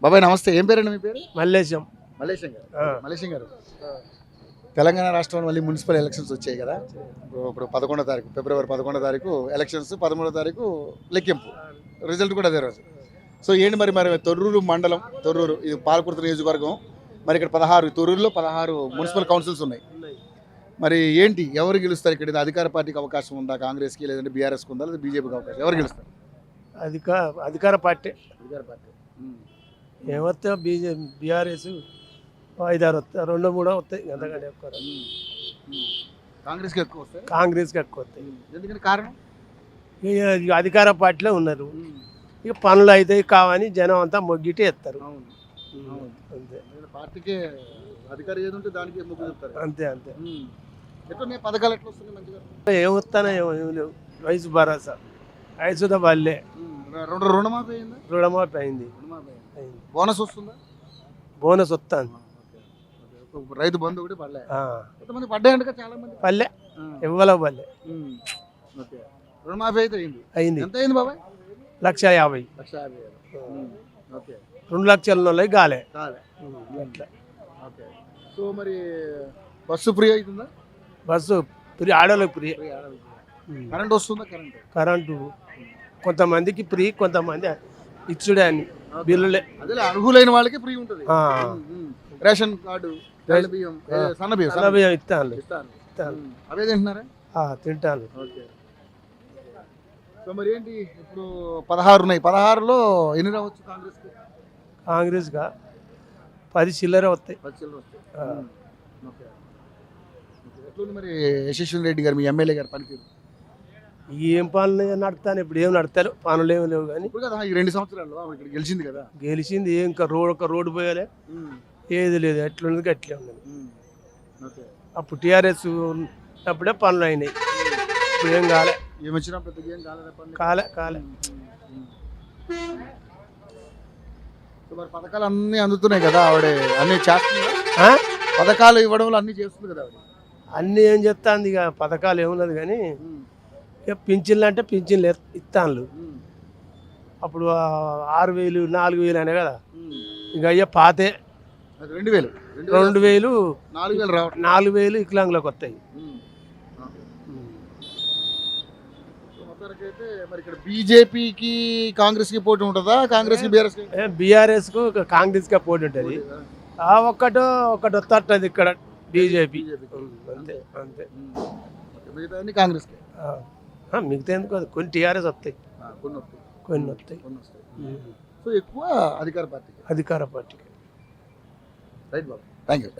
బాబాయ్ నమస్తే. ఏం పేరండి మీ పేరు? మల్లేశం. మలేషియా గారు. మలేషియా గారు, తెలంగాణ రాష్ట్రంలో మళ్ళీ మున్సిపల్ ఎలక్షన్స్ వచ్చాయి కదా. ఇప్పుడు 11వ తారీఖు, ఫిబ్రవరి 11వ తారీఖు ఎలక్షన్స్, 13వ తారీఖు లెక్కింపు, రిజల్ట్ కూడా అదే రోజు. సో ఏంటి మరి తొర్రూరు మండలం, తొర్రూరు ఇది పాలకుర్తి నియోజకవర్గం. మరి ఇక్కడ 16 తొర్రూరులో 16 మున్సిపల్ కౌన్సిల్స్ ఉన్నాయి. మరి ఏంటి, ఎవరు గెలుస్తారు ఇక్కడ? అధికార పార్టీకి అవకాశం ఉందా? కాంగ్రెస్కి, లేదంటే బీఆర్ఎస్కి ఉందా, లేదా బీజేపీకి అవకాశం? ఎవరు గెలుస్తారు? అధికార పార్టీ. అధికార పార్టీ ఏమొస్తా బీఆర్ఎస్ 5-6 వస్తాయి, 2-3 వస్తాయి, అంతకంటే ఎక్కువ రాదు. కాంగ్రెస్కి ఎక్కువ వస్తాయి, కాంగ్రెస్కి ఎక్కువ వస్తాయి. ఎందుకని కారణం? ఇక అధికార పార్టీలో ఉన్నారు, ఇక పనులు అయితే కావని జనం అంతా మొగ్గిటే ఎత్తారు. అంతే. పార్టీకి అధికారం ఏది ఉంటే దానికి మొగ్గు చెప్తారు. అంతే అంతే. ఎట్లా పథకాలు ఎట్లా వస్తున్నాయి మంచిగా? ఏమొస్తానో ఏం లేవు. వయసు భరోసా, వయసుతో వాళ్ళే. రుణమాఫీ అయిందా? రుణమాఫీ అయింది. బోనస్ వస్తుందా? బోనస్ వస్తాను. రైతు బంధు కూడా పడలే. కొంతమంది పడ్డాయంట, చాలా మంది పల్లె ఇవ్వలే పల్లె. రుణమాఫీ అయితే అయింది. ఎంత అయింది బాబాయ్? 1,50,000. 1,50,000. 2 లక్షల వాళ్ళకి గాలే. అట్లా. సో మరి బస్సు ఫ్రీ అవుతుందా? బస్సు ఫ్రీ, ఆడోళ్ళకి ఫ్రీ. కరెంట్ వస్తుందా? కరెంటు కొంతమందికి ఫ్రీ, కొంతమంది ఇచ్చుడే అని బిల్లులే. అదే అర్హులైన వాళ్ళకి ఫ్రీ ఉంటుంది. రేషన్ కార్డు, సన్న బియ్యం ఇస్తాను. అవే తింటున్నారా? తింటాను. సో మరి ఏంటి, ఇప్పుడు 16 ఉన్నాయి. 16లో ఎన్ని రావచ్చు కాంగ్రెస్కి? కాంగ్రెస్గా 10 చిల్లర వస్తాయి. 10 చిల్లర వస్తాయి. ఎట్లుంది మరి యశస్విని రెడ్డి గారు, మీ ఎమ్మెల్యే గారు పనితీరు? ఏం పనులు నడుతాను, ఇప్పుడు ఏం నడతారు, పనులు ఏమి లేవు. కానీ ఇప్పుడు కదా ఈ 2 సంవత్సరాల్లో ఇక్కడ గెలిచింది కదా. గెలిచింది ఏం, ఇంకా రోడ్డు పోయాలే, ఏది లేదు. ఎట్లున్నది అట్లే ఉన్నది. అప్పుడు టీఆర్ఎస్ అప్పుడే పనులు అయినాయి, ఇప్పుడు ఏం కాలే. కాలే. మరి పథకాలు అన్నీ అందుతున్నాయి కదా ఆవిడ, అన్ని చేస్తున్నా? పథకాలు ఇవ్వడంలో అన్ని చేస్తుంది కదా ఆవిడ. అన్నీ ఏం చెప్తాంది, ఇక పథకాలు ఏమున్నది కానీ ఇక పింఛన్లు అంటే పింఛన్లు ఇస్తాను. అప్పుడు 6,000 4,000 అనే కదా, ఇక అయ్యా పాతే 2,000 4,000 వికలాంగులకు వస్తాయి. మరి ఇక్కడ బీజేపీకి కాంగ్రెస్కి పోటీ ఉంటుందా? కాంగ్రెస్కి బీఆర్ఎస్కు కాంగ్రెస్కి పోటీ ఉంటుంది. ఒకటి వస్తుంది ఇక్కడ బీజేపీ. అంతే అంతే. మిగతా కాంగ్రెస్కి. మిగతా ఎందుకు, కొన్ని టీఆర్ఎస్ వస్తాయి, కొన్ని వస్తాయి. సో ఎక్కువ అధికార పార్టీకి. అధికార పార్టీకి. Right Babu, thank you.